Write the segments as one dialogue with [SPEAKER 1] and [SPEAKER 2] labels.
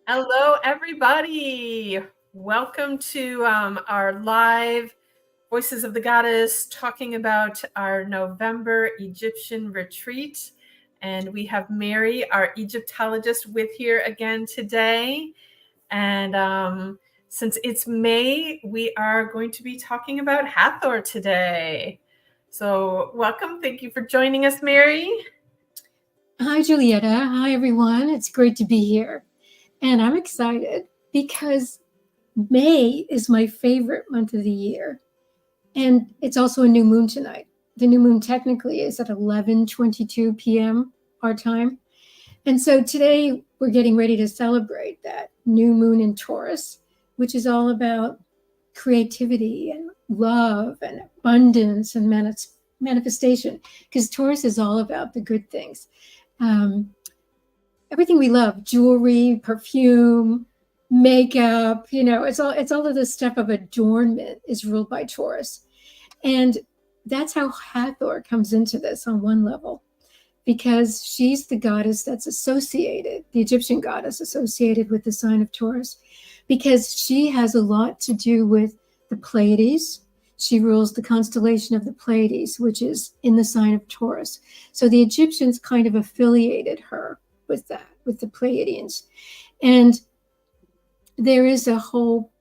[SPEAKER 1] Hello, everybody. Welcome to our live Voices of the Goddess talking about our November Egyptian retreat. And we have Mary, our Egyptologist, with here again today. And since it's May, we are going to be talking about Hathor today. So welcome. Thank you for joining us, Mary.
[SPEAKER 2] Hi, Julietta. Hi, everyone. It's great to be here. And I'm excited because May is my favorite month of the year. And it's also a new moon tonight. The new moon technically is at 11:22 p.m. our time. And so today we're getting ready to celebrate that new moon in Taurus, which is all about creativity and love and abundance and manifestation, because Taurus is all about the good things. Everything we love, jewelry, perfume, makeup, it's all of this stuff of adornment is ruled by Taurus. And that's how Hathor comes into this on one level, because she's the goddess that's associated, the Egyptian goddess associated with the sign of Taurus, because she has a lot to do with the Pleiades. She rules the constellation of the Pleiades, which is in the sign of Taurus. So the Egyptians kind of affiliated her with that, with the Pleiadians. And there is a whole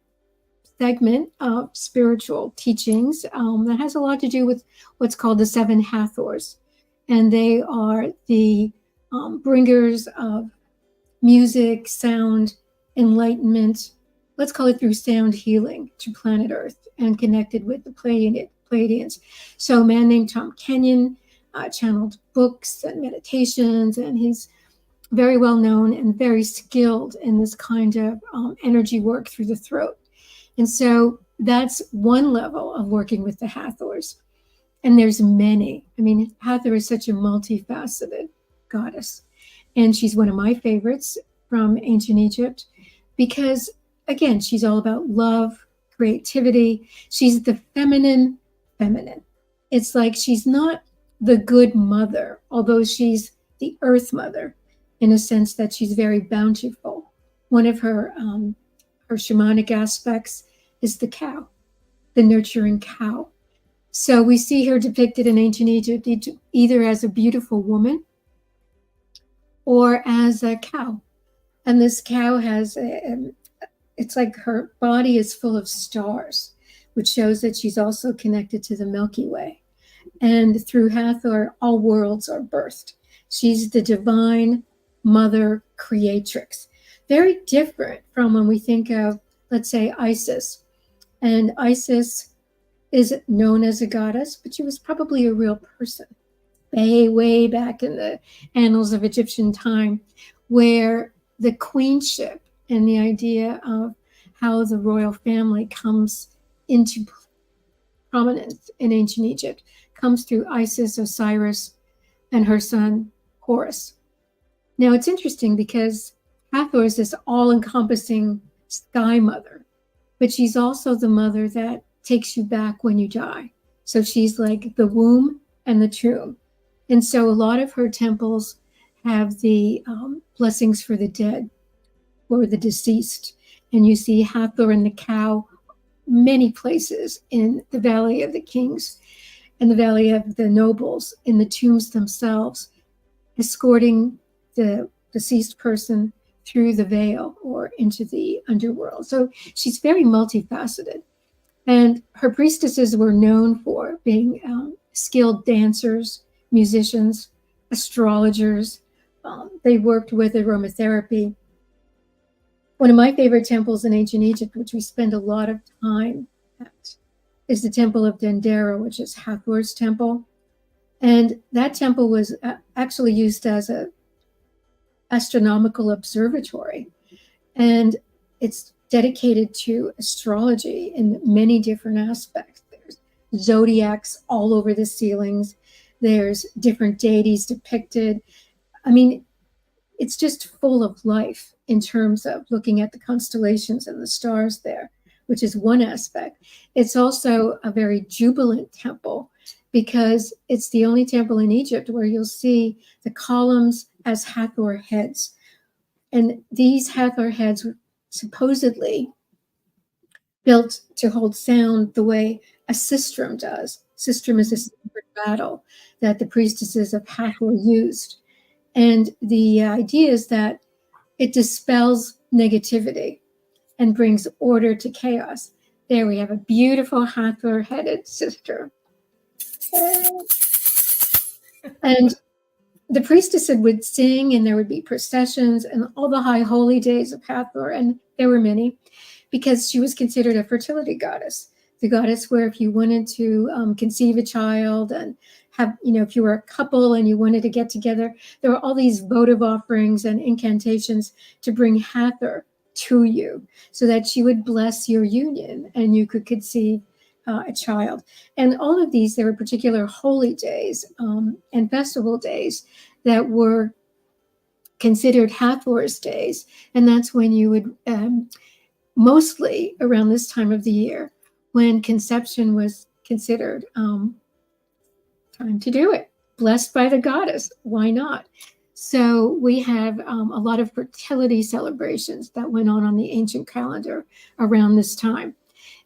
[SPEAKER 2] segment of spiritual teachings that has a lot to do with what's called the seven Hathors. And they are the bringers of music, sound, enlightenment, let's call it through sound healing to planet Earth, and connected with the Pleiadians. So a man named Tom Kenyon channeled books and meditations, and he's very well known and very skilled in this kind of energy work through the throat. And so that's one level of working with the Hathors. And there's many. I mean, Hathor is such a multifaceted goddess. And she's one of my favorites from ancient Egypt because, again, she's all about love, creativity. She's the feminine. It's like she's not the good mother, although she's the earth mother in a sense that she's very bountiful. One of her shamanic aspects is the cow, the nurturing cow. So we see her depicted in ancient Egypt either as a beautiful woman or as a cow. And this cow has, it's like her body is full of stars, which shows that she's also connected to the Milky Way. And through Hathor, all worlds are birthed. She's the divine mother creatrix. Very different from when we think of, let's say, Isis. And Isis is known as a goddess, but she was probably a real person way back in the annals of Egyptian time, where the queenship and the idea of how the royal family comes into prominence in ancient Egypt comes through Isis, Osiris, and her son Horus. Now it's interesting because Hathor is this all-encompassing sky mother, but she's also the mother that takes you back when you die. So she's like the womb and the tomb. And so a lot of her temples have the blessings for the dead or the deceased. And you see Hathor and the cow many places in the Valley of the Kings and the Valley of the Nobles, in the tombs themselves, escorting the deceased person through the veil or into the underworld. So she's very multifaceted. And her priestesses were known for being skilled dancers, musicians, astrologers. They worked with aromatherapy. One of my favorite temples in ancient Egypt, which we spend a lot of time at, is the Temple of Dendera, which is Hathor's temple. And that temple was actually used as an astronomical observatory. And it's dedicated to astrology in many different aspects. There's zodiacs all over the ceilings. There's different deities depicted. I mean, it's just full of life in terms of looking at the constellations and the stars there, which is one aspect. It's also a very jubilant temple because it's the only temple in Egypt where you'll see the columns as Hathor heads. And these Hathor heads were supposedly built to hold sound the way a sistrum does. Sistrum is a sacred battle that the priestesses of Hathor used. And the idea is that it dispels negativity and brings order to chaos. There we have a beautiful Hathor-headed sister. And the priestesses would sing, and there would be processions and all the high holy days of Hathor, and there were many, because she was considered a fertility goddess, the goddess where if you wanted to conceive a child and have, if you were a couple and you wanted to get together, there were all these votive offerings and incantations to bring Hathor to you so that she would bless your union and you could conceive a child. And all of these, there were particular holy days and festival days that were considered Hathor's days. And that's when you would, mostly around this time of the year, when conception was considered time to do it. Blessed by the goddess, why not? So we have a lot of fertility celebrations that went on the ancient calendar around this time.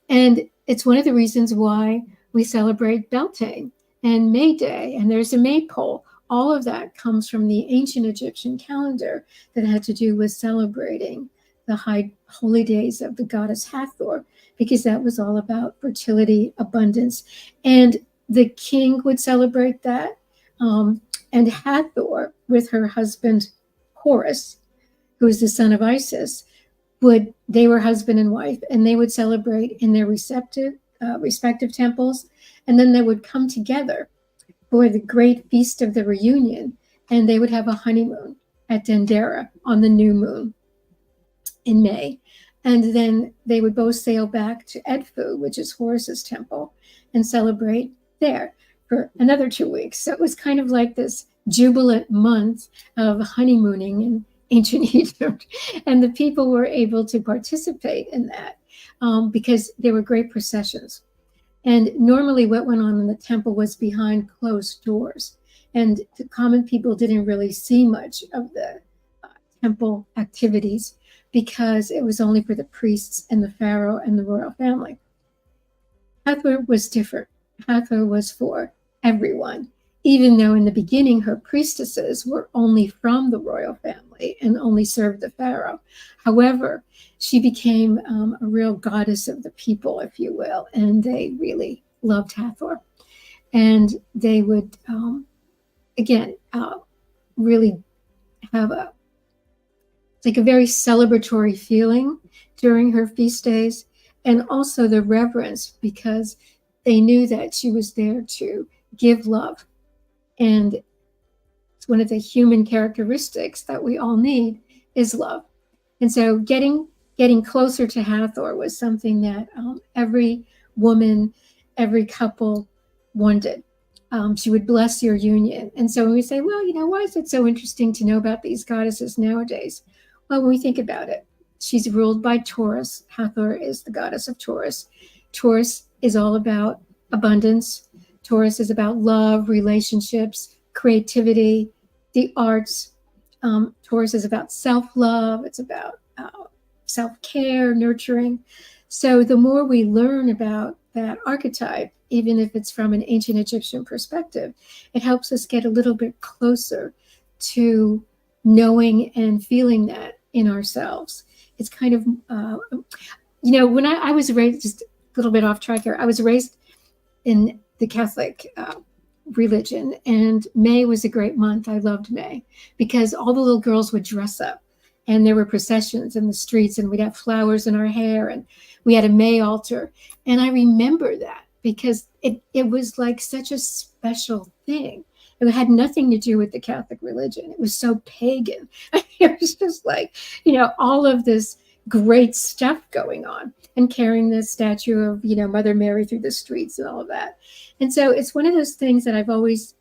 [SPEAKER 2] And it's one of the reasons why we celebrate Beltane and May Day, and there's a maypole. All of that comes from the ancient Egyptian calendar that had to do with celebrating the high holy days of the goddess Hathor, because that was all about fertility, abundance. And the king would celebrate that. And Hathor, with her husband Horus, who is the son of Isis, they were husband and wife, and they would celebrate in their respective temples, and then they would come together for the great feast of the reunion, and they would have a honeymoon at Dendera on the new moon in May. And then they would both sail back to Edfu, which is Horus's temple, and celebrate there for another 2 weeks. So it was kind of like this jubilant month of honeymooning in ancient Egypt. And the people were able to participate in that because there were great processions. And normally what went on in the temple was behind closed doors. And the common people didn't really see much of the temple activities because it was only for the priests and the pharaoh and the royal family. Hathor was different. Hathor was for everyone, even though in the beginning her priestesses were only from the royal family and only served the pharaoh. However, she became a real goddess of the people, if you will, and they really loved Hathor. And they would, really have a very celebratory feeling during her feast days, and also the reverence, because they knew that she was there to give love. And it's one of the human characteristics that we all need is love. And so getting closer to Hathor was something that every woman, every couple wanted. She would bless your union. And so when we say, well, why is it so interesting to know about these goddesses nowadays? Well, when we think about it, she's ruled by Taurus. Hathor is the goddess of Taurus. Taurus is all about abundance. Taurus is about love, relationships, creativity, the arts. Taurus is about self-love. It's about self-care, nurturing. So the more we learn about that archetype, even if it's from an ancient Egyptian perspective, it helps us get a little bit closer to knowing and feeling that in ourselves. It's kind of, when I was raised, just a little bit off track here, I was raised in the Catholic religion, and May was a great month. I loved May because all the little girls would dress up, and there were processions in the streets, and we'd have flowers in our hair, and we had a May altar. And I remember that because it was like such a special thing. It had nothing to do with the Catholic religion. It was so pagan. It was just like, all of this great stuff going on, and carrying the statue of, Mother Mary through the streets and all of that. And so it's one of those things that I've always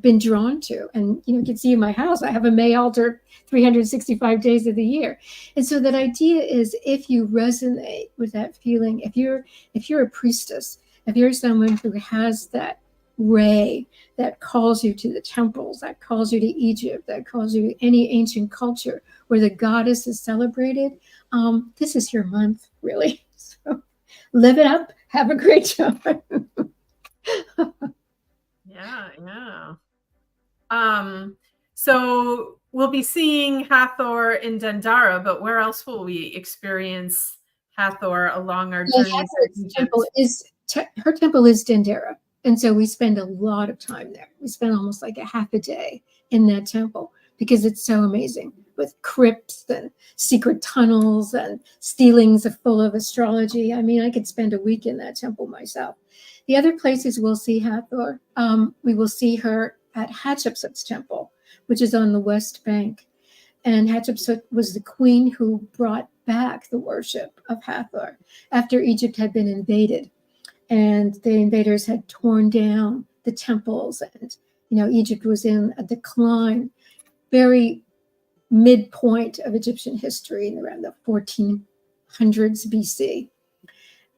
[SPEAKER 2] been drawn to. And, you can see in my house, I have a May altar 365 days of the year. And so that idea is, if you resonate with that feeling, if you're a priestess, if you're someone who has that ray that calls you to the temples, that calls you to Egypt, that calls you to any ancient culture where the goddess is celebrated, this is your month, really. So live it up. Have a great time.
[SPEAKER 1] Yeah. So we'll be seeing Hathor in Dendara, but where else will we experience Hathor along our journeys to Egypt?
[SPEAKER 2] Her temple is Dendera. And so we spend a lot of time there. We spend almost like a half a day in that temple because it's so amazing, with crypts and secret tunnels and stealings full of astrology. I mean, I could spend a week in that temple myself. The other places we'll see Hathor, we will see her at Hatshepsut's temple, which is on the West Bank. And Hatshepsut was the queen who brought back the worship of Hathor after Egypt had been invaded. And the invaders had torn down the temples, and Egypt was in a decline, very midpoint of Egyptian history in around the 1400s BC.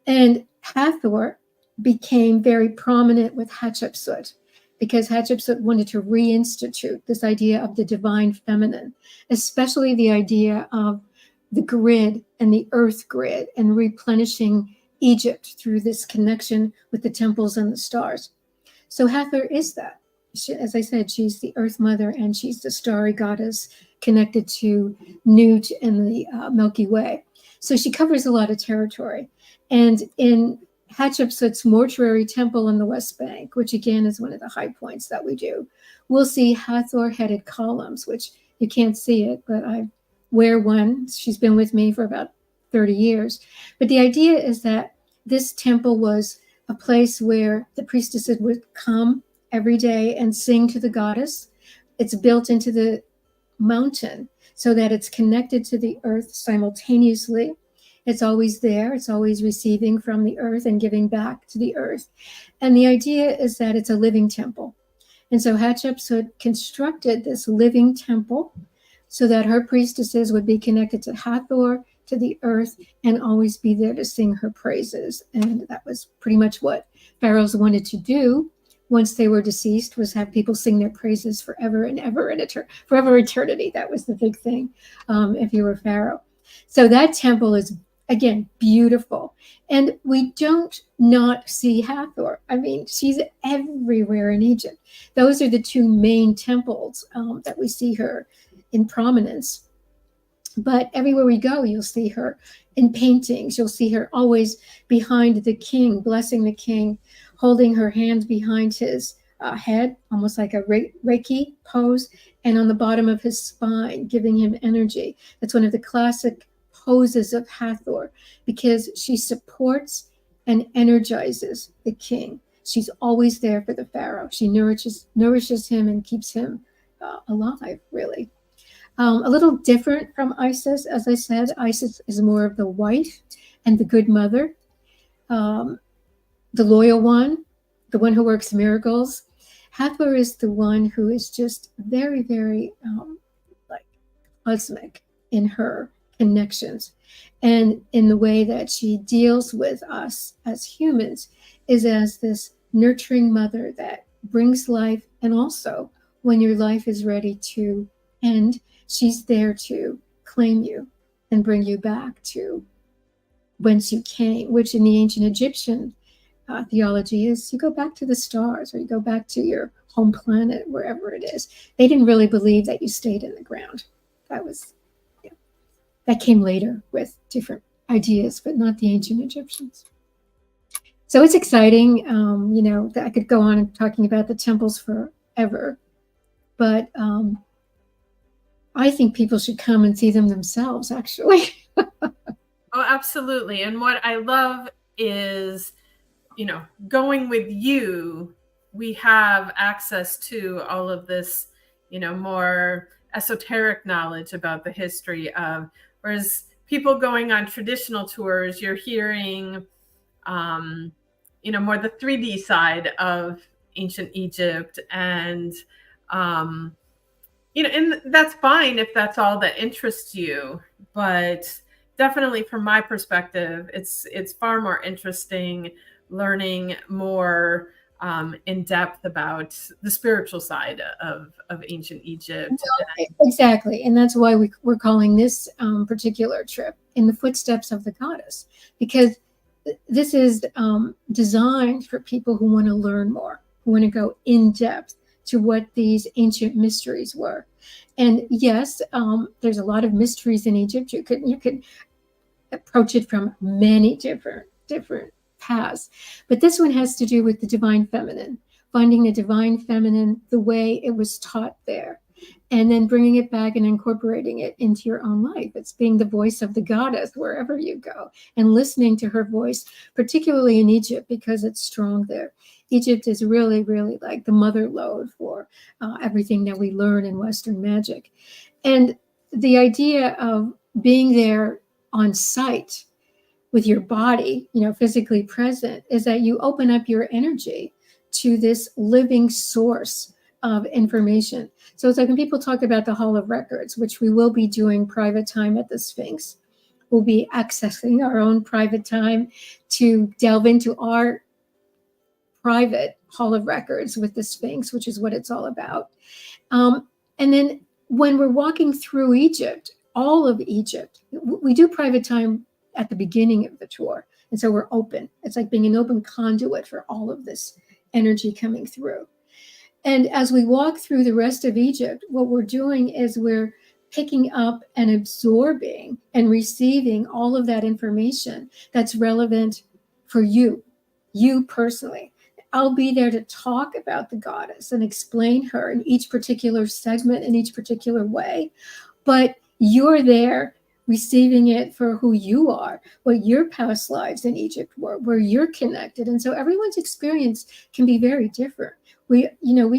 [SPEAKER 2] And Hathor became very prominent with Hatshepsut because Hatshepsut wanted to reinstitute this idea of the divine feminine, especially the idea of the grid and the earth grid and replenishing Egypt through this connection with the temples and the stars. So Hathor is that. As I said, she's the Earth Mother, and she's the starry goddess connected to Nut and the Milky Way. So she covers a lot of territory. And in Hatshepsut's mortuary temple in the West Bank, which again is one of the high points that we do, we'll see Hathor-headed columns, which you can't see it, but I wear one. She's been with me for about 30 years. But the idea is that this temple was a place where the priestesses would come every day and sing to the goddess. It's built into the mountain so that it's connected to the earth simultaneously. It's always there. It's always receiving from the earth and giving back to the earth. And the idea is that it's a living temple. And so Hatshepsut constructed this living temple so that her priestesses would be connected to Hathor, to the earth, and always be there to sing her praises. And that was pretty much what pharaohs wanted to do once they were deceased, was have people sing their praises forever and ever, and forever eternity. That was the big thing if you were pharaoh. So that temple is, again, beautiful. And we don't not see Hathor. I mean, she's everywhere in Egypt. Those are the two main temples that we see her in prominence. But everywhere we go, you'll see her in paintings. You'll see her always behind the king, blessing the king, holding her hands behind his head, almost like a Reiki pose, and on the bottom of his spine, giving him energy. That's one of the classic poses of Hathor because she supports and energizes the king. She's always there for the pharaoh. She nourishes him and keeps him alive, really. A little different from Isis. As I said, Isis is more of the wife and the good mother, the loyal one, the one who works miracles. Hathor is the one who is just very, very cosmic in her connections, and in the way that she deals with us as humans is as this nurturing mother that brings life, and also when your life is ready to end, she's there to claim you and bring you back to whence you came, which in the ancient Egyptian theology is you go back to the stars, or you go back to your home planet, wherever it is. They didn't really believe that you stayed in the ground. That came later with different ideas, but not the ancient Egyptians. So it's exciting. I could go on and talking about the temples forever, but I think people should come and see them themselves, actually.
[SPEAKER 1] Oh, absolutely. And what I love is, going with you, we have access to all of this, more esoteric knowledge about the history of, whereas people going on traditional tours, you're hearing, more the 3D side of ancient Egypt, and, and that's fine if that's all that interests you, but definitely from my perspective, it's far more interesting learning more in depth about the spiritual side of ancient Egypt.
[SPEAKER 2] Exactly. And that's why we're calling this particular trip In the Footsteps of the Goddess, because this is designed for people who want to learn more, who want to go in depth to what these ancient mysteries were. And yes, there's a lot of mysteries in Egypt. You could approach it from many different paths, but this one has to do with the divine feminine, finding the divine feminine the way it was taught there, and then bringing it back and incorporating it into your own life. It's being the voice of the goddess wherever you go and listening to her voice, particularly in Egypt, because it's strong there. Egypt is really, really like the mother lode for everything that we learn in Western magic. And the idea of being there on site with your body, physically present, is that you open up your energy to this living source of information. So it's like when people talk about the Hall of Records, which we will be doing private time at the Sphinx, we'll be accessing our own private time to delve into our private Hall of Records with the Sphinx, which is what it's all about. And then when we're walking through Egypt, all of Egypt, we do private time at the beginning of the tour. And so we're open. It's like being an open conduit for all of this energy coming through. And as we walk through the rest of Egypt, what we're doing is we're picking up and absorbing and receiving all of that information that's relevant for you personally. I'll be there to talk about the goddess and explain her in each particular segment in each particular way. But you're there receiving it for who you are, what your past lives in Egypt were, where you're connected. And so everyone's experience can be very different. We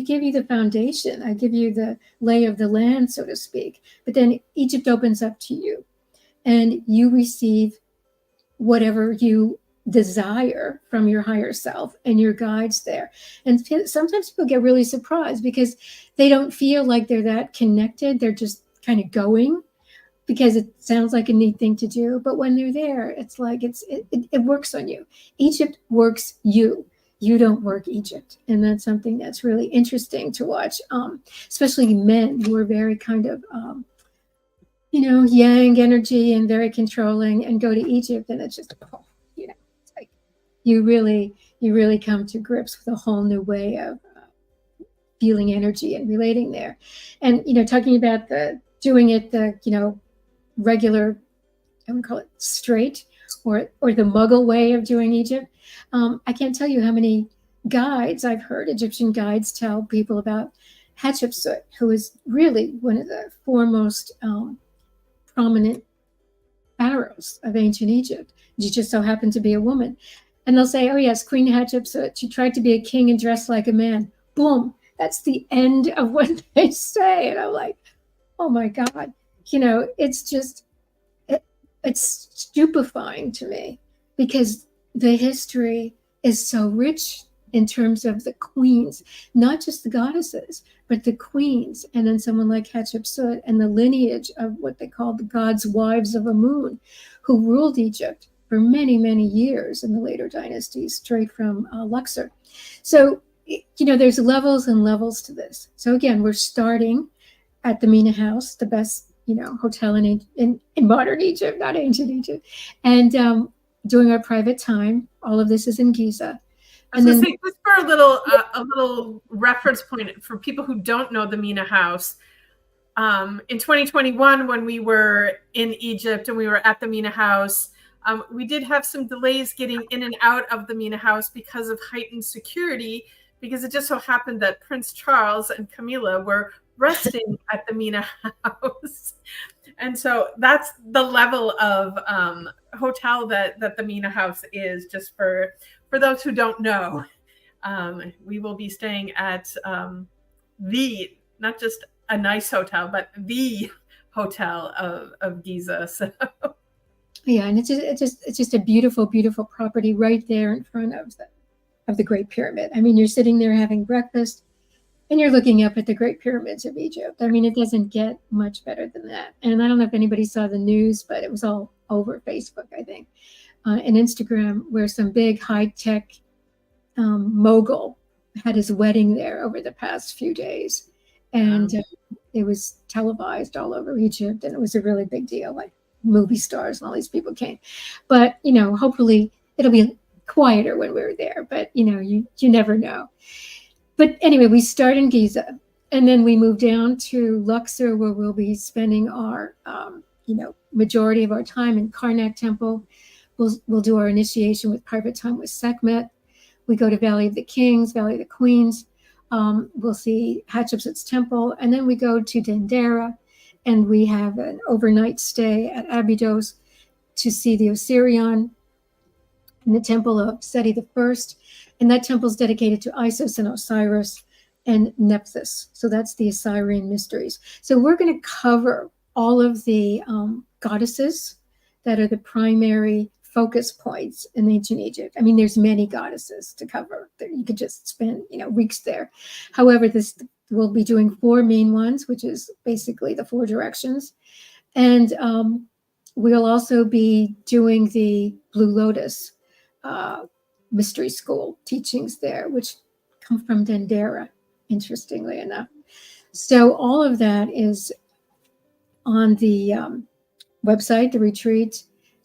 [SPEAKER 2] give you the foundation. I give you the lay of the land, so to speak. But then Egypt opens up to you and you receive whatever you desire from your higher self and your guides there. And sometimes people get really surprised because they don't feel like they're that connected. They're just kind of going because it sounds like a neat thing to do. But when they're there, it's like it works on you. Egypt works you. You don't work Egypt. And that's something that's really interesting to watch, especially men who are very kind of, yang energy and very controlling, and go to Egypt and it's just, it's like you really come to grips with a whole new way of feeling energy and relating there. And, talking about doing it the regular, I would call it straight, or the Muggle way of doing Egypt. I can't tell you how many guides I've heard, Egyptian guides, tell people about Hatshepsut, who is really one of the foremost prominent pharaohs of ancient Egypt. She just so happened to be a woman. And they'll say, oh yes, Queen Hatshepsut, she tried to be a king and dressed like a man. Boom. That's the end of what they say. And I'm like, oh my God. It's just, it's stupefying to me because the history is so rich in terms of the queens, not just the goddesses, but the queens. And then someone like Hatshepsut and the lineage of what they call the gods' wives of Amun, who ruled Egypt for many, many years in the later dynasties, straight from Luxor. So, there's levels and levels to this. So again, we're starting at the Mina House, the best hotel in modern Egypt, not ancient Egypt, and doing our private time. All of this is in Giza.
[SPEAKER 1] And then, just for a little reference point for people who don't know the Mina House, in 2021, when we were in Egypt and we were at the Mina House, we did have some delays getting in and out of the Mina House because of heightened security, because it just so happened that Prince Charles and Camilla were resting at the Mina House. And so that's the level of hotel that the Mina House is, just for those who don't know. We will be staying at not just a nice hotel, but the hotel of Giza. So.
[SPEAKER 2] Yeah, and it's just a beautiful, beautiful property right there in front of the Great Pyramid. I mean, you're sitting there having breakfast and you're looking up at the Great Pyramids of Egypt. I mean, it doesn't get much better than that. And I don't know if anybody saw the news, but it was all over Facebook, I think, and Instagram, where some big high-tech mogul had his wedding there over the past few days. And it was televised all over Egypt, and it was a really big deal. Like movie stars and all these people came. But, hopefully it'll be quieter when we're there. But, you never know. But anyway, we start in Giza, and then we move down to Luxor, where we'll be spending our, majority of our time in Karnak Temple. We'll do our initiation with private time with Sekhmet. We go to Valley of the Kings, Valley of the Queens. We'll see Hatshepsut's temple, and then we go to Dendera, and we have an overnight stay at Abydos to see the Osirion in the temple of Seti I. And that temple is dedicated to Isis and Osiris and Nephthys. So that's the Osirian mysteries. So we're going to cover all of the goddesses that are the primary focus points in ancient Egypt. I mean, there's many goddesses to cover. You could just spend, weeks there. However, we'll be doing 4 main ones, which is basically the 4 directions. And we'll also be doing the Blue Lotus mystery school teachings there, which come from Dendera, interestingly enough. So all of that is on the website, the retreat,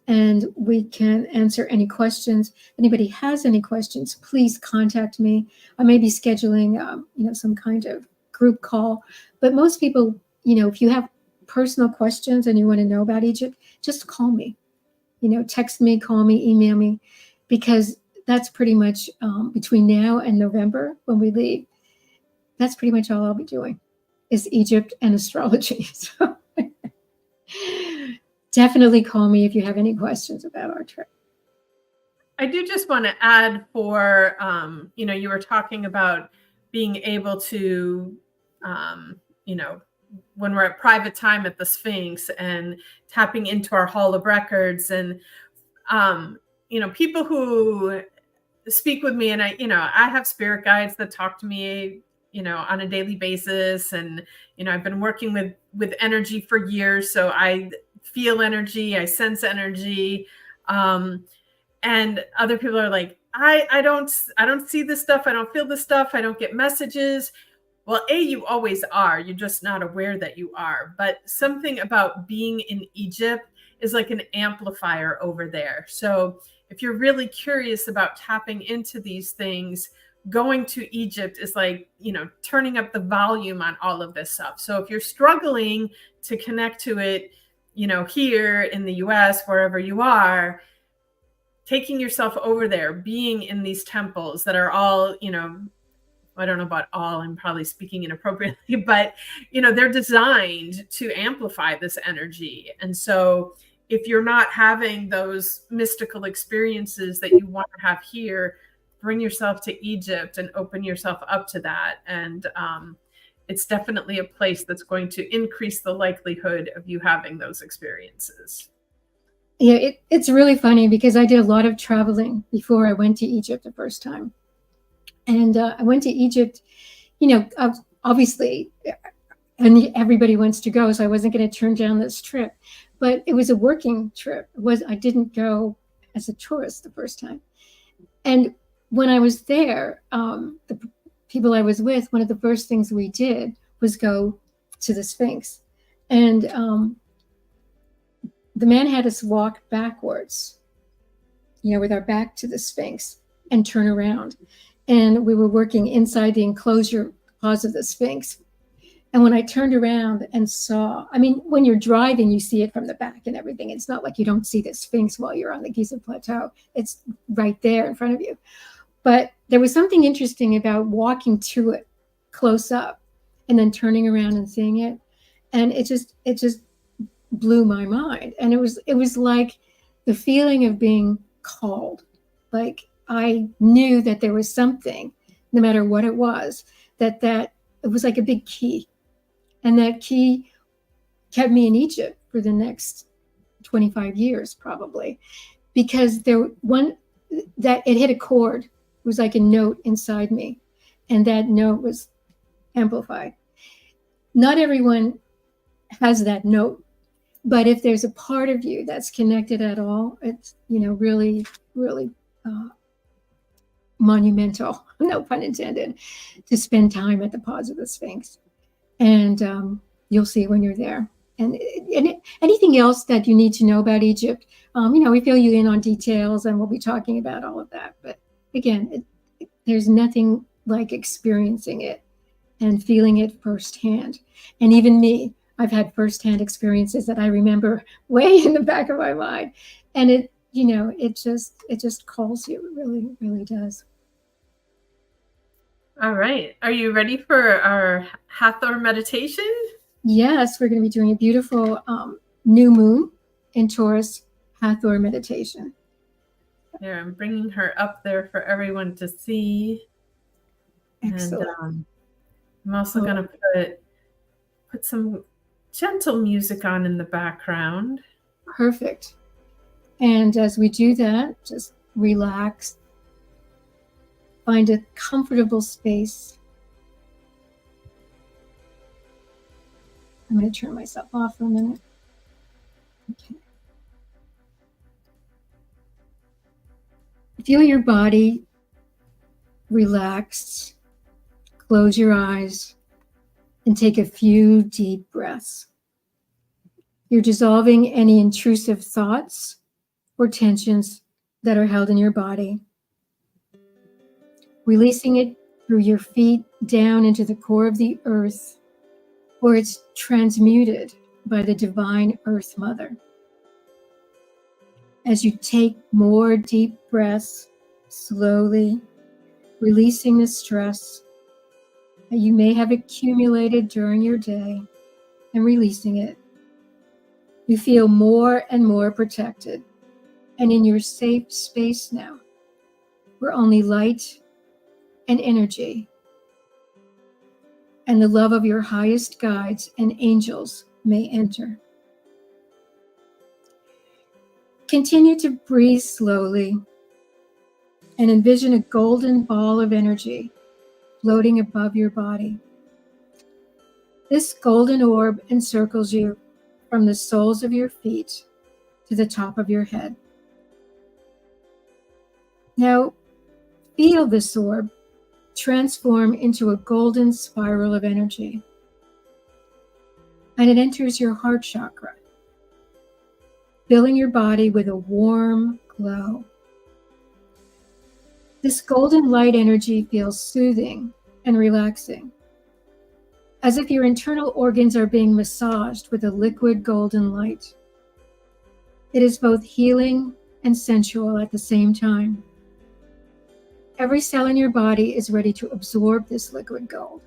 [SPEAKER 2] and we can answer any questions. If anybody has any questions, please contact me. I may be scheduling, some kind of group call. But most people, if you have personal questions and you want to know about Egypt, just call me. Text me, call me, email me, because that's pretty much between now and November when we leave. That's pretty much all I'll be doing is Egypt and astrology. So definitely call me if you have any questions about our trip.
[SPEAKER 1] I do just want to add for, you were talking about being able to, when we're at private time at the Sphinx and tapping into our Hall of Records and, people who speak with me, and I have spirit guides that talk to me, on a daily basis. And, I've been working with energy for years. So I feel energy, I sense energy. And other people are like, I don't see this stuff. I don't feel this stuff. I don't get messages. Well, you always are. You're just not aware that you are. But something about being in Egypt is like an amplifier over there. So if you're really curious about tapping into these things, going to Egypt is like, turning up the volume on all of this stuff. So if you're struggling to connect to it, here in the US, wherever you are, taking yourself over there, being in these temples that are all, I don't know about all, I'm probably speaking inappropriately, but, they're designed to amplify this energy. And so if you're not having those mystical experiences that you want to have here, bring yourself to Egypt and open yourself up to that. And it's definitely a place that's going to increase the likelihood of you having those experiences.
[SPEAKER 2] Yeah, it's really funny because I did a lot of traveling before I went to Egypt the first time. And I went to Egypt, obviously, and everybody wants to go, so I wasn't going to turn down this trip. But it was a working trip. I didn't go as a tourist the first time. And when I was there, the people I was with, one of the first things we did was go to the Sphinx. And the man had us walk backwards, with our back to the Sphinx and turn around. And we were working inside the enclosure of the Sphinx. And when I turned around and saw, when you're driving, you see it from the back and everything. It's not like you don't see the Sphinx while you're on the Giza Plateau. It's right there in front of you. But there was something interesting about walking to it close up and then turning around and seeing it. And it just blew my mind. And it was like the feeling of being called. Like I knew that there was something, no matter what it was, that it was like a big key. And that key kept me in Egypt for the next 25 years, probably, because that it hit a chord. It was like a note inside me, and that note was amplified. Not everyone has that note, but if there's a part of you that's connected at all, it's really, really monumental, no pun intended, to spend time at the paws of the Sphinx. And you'll see when you're there. And anything else that you need to know about Egypt, we fill you in on details, and we'll be talking about all of that. But again, there's nothing like experiencing it and feeling it firsthand. And even me, I've had firsthand experiences that I remember way in the back of my mind. And it just calls you. It really, really does.
[SPEAKER 1] All right. Are you ready for our Hathor meditation?
[SPEAKER 2] Yes, we're going to be doing a beautiful new moon in Taurus Hathor meditation.
[SPEAKER 1] There, I'm bringing her up there for everyone to see.
[SPEAKER 2] Excellent.
[SPEAKER 1] And I'm also going to put some gentle music on in the background.
[SPEAKER 2] Perfect. And as we do that, just relax. Find a comfortable space. I'm going to turn myself off for a minute. Okay. Feel your body relaxed. Close your eyes and take a few deep breaths. You're dissolving any intrusive thoughts or tensions that are held in your body. Releasing it through your feet down into the core of the earth, where it's transmuted by the divine Earth Mother. As you take more deep breaths, slowly releasing the stress that you may have accumulated during your day and releasing it, you feel more and more protected and in your safe space now, where only light and energy and the love of your highest guides and angels may enter. Continue to breathe slowly and envision a golden ball of energy floating above your body. This golden orb encircles you from the soles of your feet to the top of your head. Now, feel this orb transform into a golden spiral of energy, and it enters your heart chakra, filling your body with a warm glow. This golden light energy feels soothing and relaxing, as if your internal organs are being massaged with a liquid golden light. It is both healing and sensual at the same time. Every cell in your body is ready to absorb this liquid gold,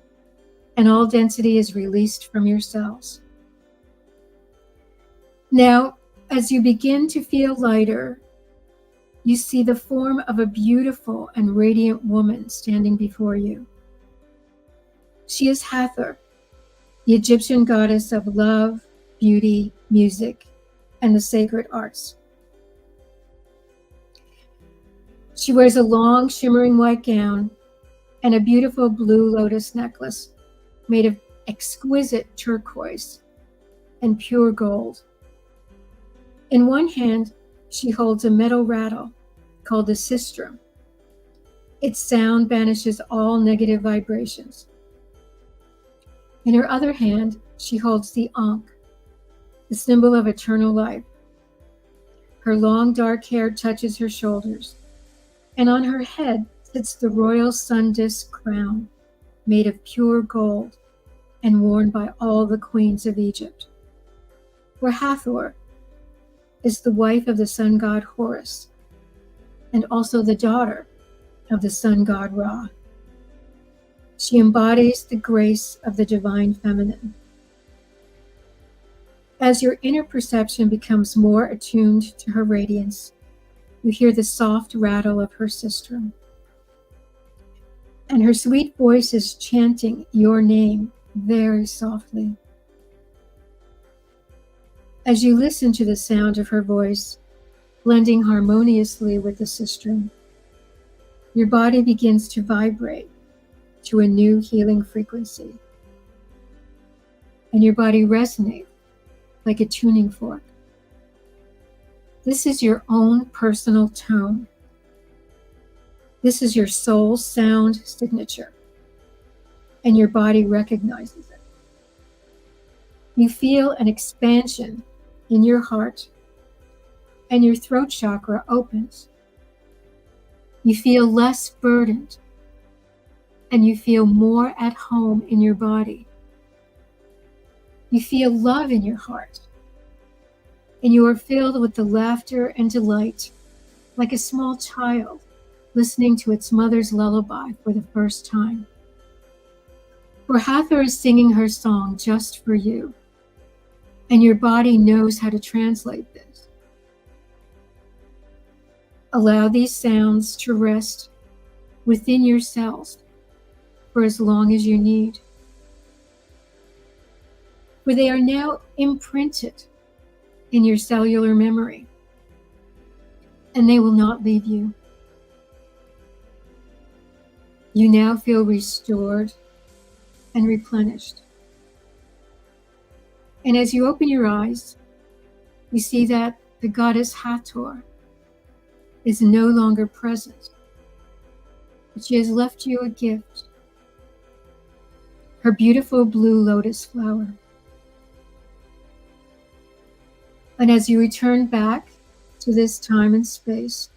[SPEAKER 2] and all density is released from your cells. Now, as you begin to feel lighter, you see the form of a beautiful and radiant woman standing before you. She is Hathor, the Egyptian goddess of love, beauty, music, and the sacred arts. She wears a long, shimmering white gown and a beautiful blue lotus necklace made of exquisite turquoise and pure gold. In one hand, she holds a metal rattle called the sistrum. Its sound banishes all negative vibrations. In her other hand, she holds the ankh, the symbol of eternal life. Her long dark hair touches her shoulders, and on her head sits the royal sun disk crown made of pure gold and worn by all the queens of Egypt. For Hathor is the wife of the sun god Horus, and also the daughter of the sun god Ra. She embodies the grace of the divine feminine. As your inner perception becomes more attuned to her radiance, you hear the soft rattle of her sistrum, and her sweet voice is chanting your name very softly. As you listen to the sound of her voice, blending harmoniously with the sistrum, your body begins to vibrate to a new healing frequency, and your body resonates like a tuning fork. This is your own personal tone. This is your soul sound signature, and your body recognizes it. You feel an expansion in your heart, and your throat chakra opens. You feel less burdened, and you feel more at home in your body. You feel love in your heart, and you are filled with the laughter and delight, like a small child listening to its mother's lullaby for the first time. For Hathor is singing her song just for you, and your body knows how to translate this. Allow these sounds to rest within your cells for as long as you need, for they are now imprinted in your cellular memory, and they will not leave you. You now feel restored and replenished. And as you open your eyes, you see that the goddess Hathor is no longer present, but she has left you a gift, her beautiful blue lotus flower. And as you return back to this time and space,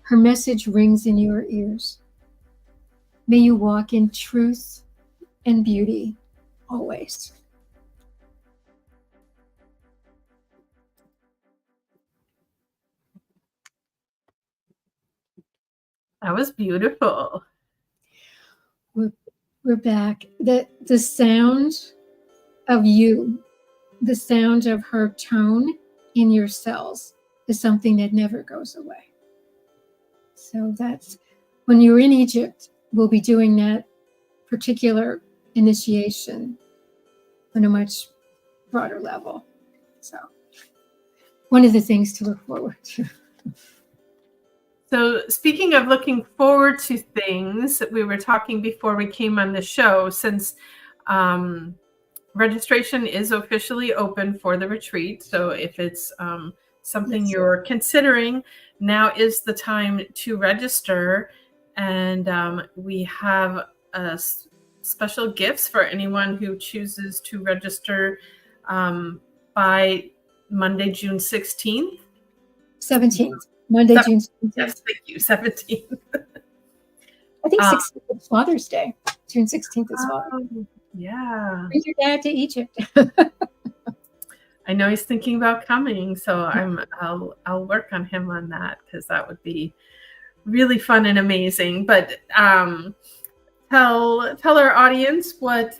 [SPEAKER 2] her message rings in your ears. May you walk in truth and beauty always.
[SPEAKER 1] That was beautiful.
[SPEAKER 2] We're back. The sound of you, the sound of her tone in your cells is something that never goes away. So that's when you're in Egypt, we'll be doing that particular initiation on a much broader level. So one of the things to look forward to.
[SPEAKER 1] So speaking of looking forward to things, we were talking before we came on the show, since registration is officially open for the retreat. So if it's something you're considering, now is the time to register. And we have special gifts for anyone who chooses to register by Monday, June 16th.
[SPEAKER 2] 17th. Monday, June 17th.
[SPEAKER 1] Yes, thank you. 17th.
[SPEAKER 2] I think 16th is Father's Day. June 16th is Father's Day.
[SPEAKER 1] Yeah.
[SPEAKER 2] Bring your dad to Egypt.
[SPEAKER 1] I know he's thinking about coming, so I'll work on him on that, because that would be really fun and amazing. But tell our audience what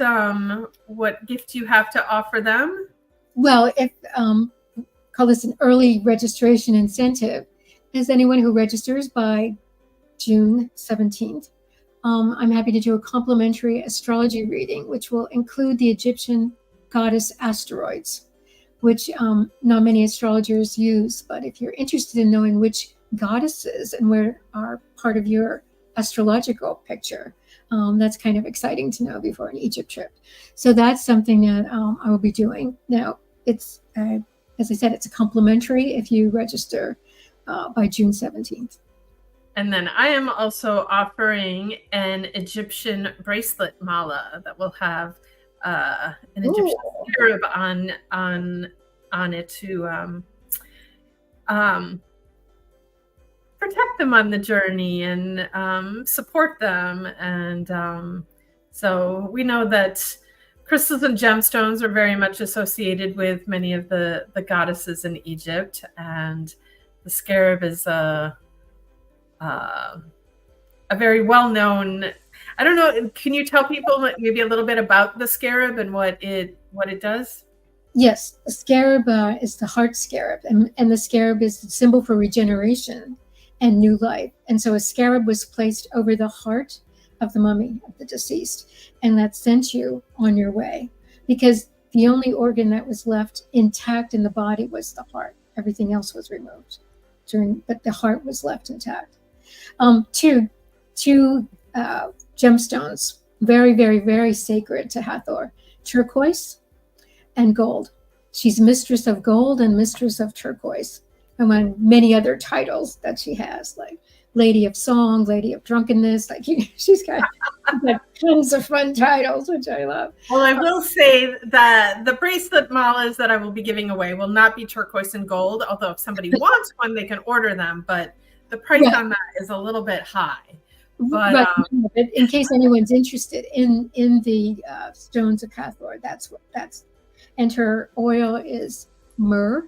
[SPEAKER 1] gift you have to offer them.
[SPEAKER 2] Well, if call this an early registration incentive, as anyone who registers by June 17th, I'm happy to do a complimentary astrology reading, which will include the Egyptian goddess asteroids, which not many astrologers use. But if you're interested in knowing which goddesses and where are part of your astrological picture, that's kind of exciting to know before an Egypt trip. So that's something that I will be doing. Now, it's, as I said, it's a complimentary if you register by June 17th.
[SPEAKER 1] And then I am also offering an Egyptian bracelet mala that will have an Egyptian scarab on it to protect them on the journey and support them. And so we know that crystals and gemstones are very much associated with many of the goddesses in Egypt, and the scarab is a very well-known. I don't know. Can you tell people maybe a little bit about the scarab and what it does?
[SPEAKER 2] Yes, the scarab is the heart scarab, and the scarab is the symbol for regeneration and new life. And so a scarab was placed over the heart of the mummy of the deceased, and that sent you on your way, because the only organ that was left intact in the body was the heart. Everything else was removed, but the heart was left intact. Two gemstones, very, very, very sacred to Hathor: turquoise and gold. She's mistress of gold and mistress of turquoise, among many other titles that she has, like Lady of Song, Lady of Drunkenness. Like she's got tons of fun titles, which I love.
[SPEAKER 1] Well, I will say that the bracelet malas that I will be giving away will not be turquoise and gold, although if somebody wants one, they can order them, but the price on that is a little bit high. But
[SPEAKER 2] in case anyone's interested in the stones of Hathor, that's and her oil is myrrh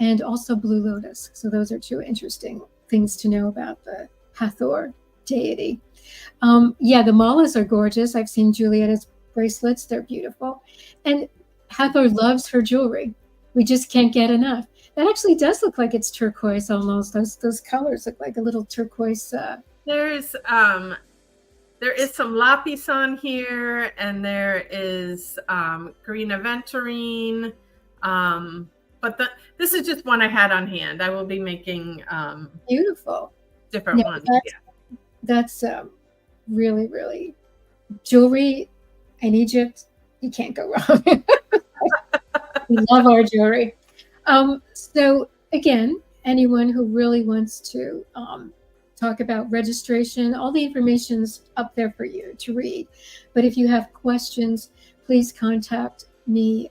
[SPEAKER 2] and also blue lotus. So those are two interesting things to know about the Hathor deity. The malas are gorgeous. I've seen Julietta's bracelets. They're beautiful. And Hathor loves her jewelry. We just can't get enough. That actually does look like it's turquoise almost. Those colors look like a little turquoise.
[SPEAKER 1] There is some lapis on here, and there is green aventurine. But this is just one I had on hand. I will be making
[SPEAKER 2] beautiful
[SPEAKER 1] different ones.
[SPEAKER 2] That's really, really jewelry in Egypt. You can't go wrong. We love our jewelry. So again, anyone who really wants to talk about registration, all the information's up there for you to read. But if you have questions, please contact me,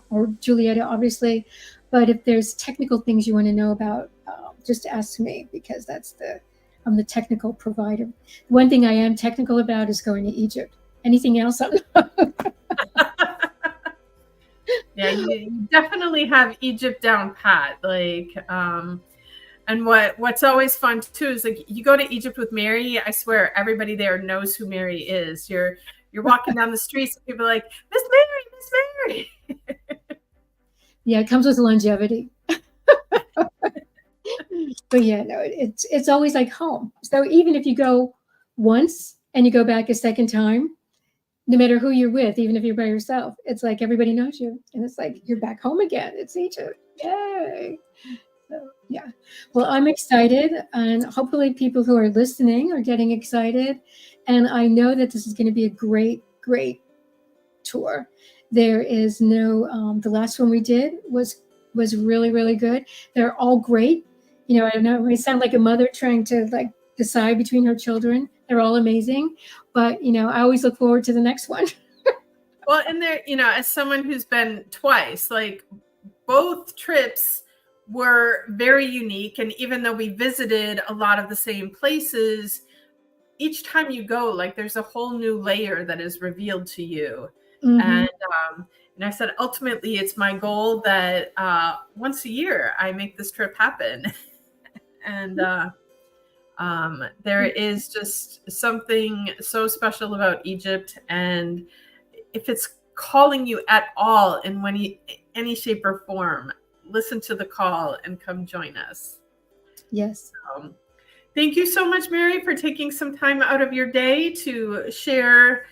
[SPEAKER 2] or Julietta, obviously. But if there's technical things you want to know about, just ask me, because I'm the technical provider. One thing I am technical about is going to Egypt. Anything else, I'm not.
[SPEAKER 1] Yeah, you definitely have Egypt down pat. And what's always fun too is like you go to Egypt with Mary. I swear everybody there knows who Mary is. You're walking down the streets and people are like, Miss Mary, Miss Mary.
[SPEAKER 2] Yeah, it comes with longevity. But yeah, no, it's always like home. So even if you go once and you go back a second time, no matter who you're with, even if you're by yourself, it's like everybody knows you. And it's like you're back home again. It's Egypt. Yay. So, yeah. Well, I'm excited. And hopefully people who are listening are getting excited. And I know that this is going to be a great, great tour. There is no, the last one we did was really, really good. They're all great. I don't know, I sound like a mother trying to decide between her children. They're all amazing. But, I always look forward to the next one.
[SPEAKER 1] Well, and there, as someone who's been twice, both trips were very unique. And even though we visited a lot of the same places, each time you go, there's a whole new layer that is revealed to you. Mm-hmm. And I said, ultimately, it's my goal that once a year I make this trip happen. And there is just something so special about Egypt. And if it's calling you at all in any shape or form, listen to the call and come join us.
[SPEAKER 2] Yes.
[SPEAKER 1] Thank you so much, Mary, for taking some time out of your day to share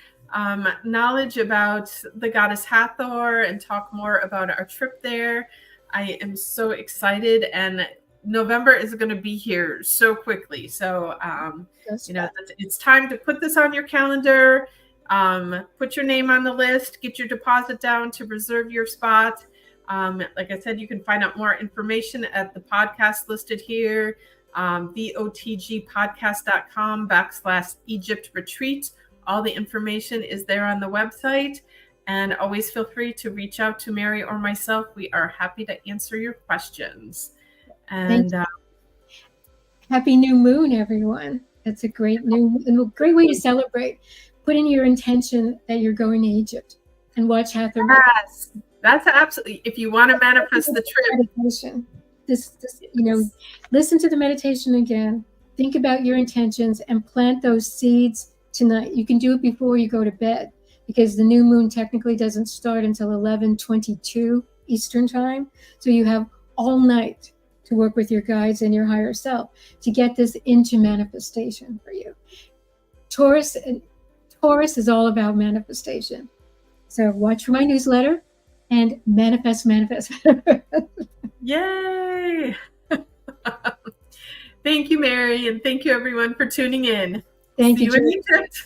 [SPEAKER 1] knowledge about the goddess Hathor and talk more about our trip there. I am so excited, and November is going to be here so quickly. So, it's time to put this on your calendar, put your name on the list, get your deposit down to reserve your spot. Like I said, you can find out more information at the podcast listed here, votgpodcast.com/Egypt retreat. All the information is there on the website. And always feel free to reach out to Mary or myself. We are happy to answer your questions. And
[SPEAKER 2] happy new moon, everyone. It's a great great way to celebrate. Put in your intention that you're going to Egypt and watch Hathor.
[SPEAKER 1] Yes, that's absolutely. If you want to manifest the trip.
[SPEAKER 2] Meditation. Listen to the meditation again. Think about your intentions and plant those seeds tonight. You can do it before you go to bed, because the new moon technically doesn't start until 11:22 Eastern time. So you have all night to work with your guides and your higher self to get this into manifestation for you. Taurus is all about manifestation. So watch for my newsletter and manifest.
[SPEAKER 1] Yay! Thank you, Mary, and thank you everyone for tuning in.
[SPEAKER 2] Thank
[SPEAKER 1] See
[SPEAKER 2] you.
[SPEAKER 1] you in Egypt.